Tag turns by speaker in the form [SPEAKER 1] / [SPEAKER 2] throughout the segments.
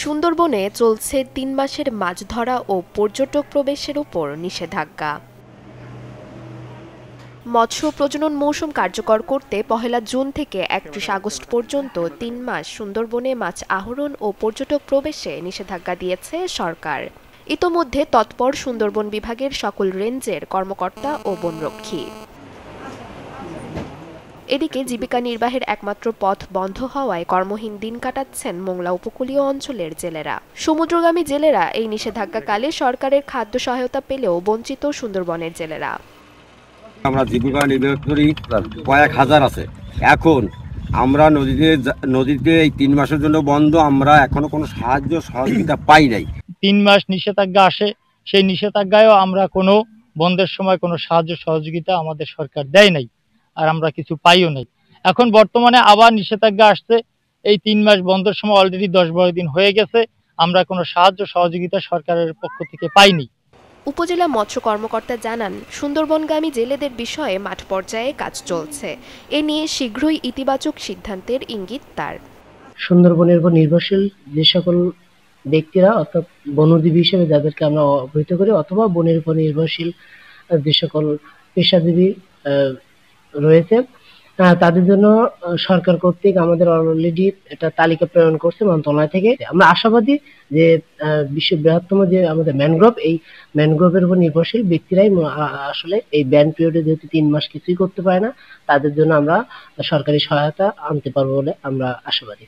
[SPEAKER 1] সুন্দরবনে চলছে ৩ মাসের মাছ ধরা ও পর্যটক প্রবেশের উপর নিষেধাজ্ঞা। মৎস্য প্রজনন মৌসুম কার্যকর করতে ১ জুন থেকে ৩১ আগস্ট পর্যন্ত ৩ মাস সুন্দরবনে মাছ আহরণ ও পর্যটক প্রবেশে নিষেধাজ্ঞা দিয়েছে সরকার। ইতোমধ্যে তৎপর সুন্দরবন বিভাগের সকল রেঞ্জের কর্মকর্তা ও বনরক্ষী। এদিকে জীবিকা নির্বাহের একমাত্র পথ বন্ধ হওয়ায় কর্মহীন দিন কাটাচ্ছেন মোংলা উপকূলীয় অঞ্চলের জেলেরা। সমুদ্রগামী জেলেরা এই নিষেধাজ্ঞাকালে সরকারের খাদ্য সহায়তা পেলেও বঞ্চিত সুন্দরবনের জেলেরা।
[SPEAKER 2] আমরা জীবিকা নির্বাহ করি কয়েক হাজার আছে। এখন আমরা নদীতে এই ৩ মাসের জন্য বন্ধ, আমরা এখনো কোনো সাহায্য সহযোগিতা পাই নাই।
[SPEAKER 3] ৩ মাস নিষেধাজ্ঞা আসে, সেই নিষেধাজ্ঞায়ও আমরা কোনো বন্ধের সময় কোনো সাহায্য সহযোগিতা আমাদের সরকার দেয় নাই, আর আমরা কিছু পাইও নাই। এখন বর্তমানে আবার নিষেধাজ্ঞা আসছে, এই ৩ মাস বন্ধের সময় অলরেডি ১০-১২ দিন হয়ে গেছে, আমরা কোনো সাহায্য সহযোগিতা সরকারের পক্ষ থেকে পাইনি।
[SPEAKER 1] উপজেলা মৎস্য কর্মকর্তা জানান, সুন্দরবনগামী জেলেদের বিষয়ে মাঠ পর্যায়ে কাজ চলছে। এ নিয়ে শীঘ্রই ইতিবাচক সিদ্ধান্তের ইঙ্গিত তার।
[SPEAKER 4] সুন্দরবনের উপর নির্ভরশীল যে সকল ব্যক্তিরা অর্থাৎ বনজীবী হিসেবে যাদেরকে আমরা অবহিত করি, অথবা বনের উপর নির্ভরশীল যে সকল পেশাজীবী রয়েছে, তাদের জন্য সরকার কর্তৃক আমাদের অলরেডি একটা তালিকা প্রেরণ করছে মন্ত্রণালয় থেকে। আমরা আশাবাদী যে বিশ্বের বৃহত্তম যে আমাদের ম্যানগ্রোভ, এই ম্যানগ্রোভের উপর নির্ভরশীল ব্যক্তিরাই আসলে এই ব্যান পিরিয়ডে যেহেতু ৩ মাস কিছুই করতে পারে না, তাদের জন্য আমরা সরকারি সহায়তা আনতে পারবো বলে আমরা আশাবাদী।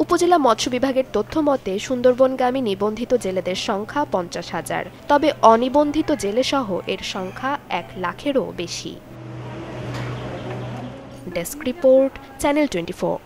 [SPEAKER 1] উপজেলা মৎস্য বিভাগের তথ্য মতে সুন্দরবনগামী নিবন্ধিত জেলেদের সংখ্যা ৫০,০০০, তবে অনিবন্ধিত জেলেসহ এর সংখ্যা ১ লাখেরও বেশি। Desk report, channel 24।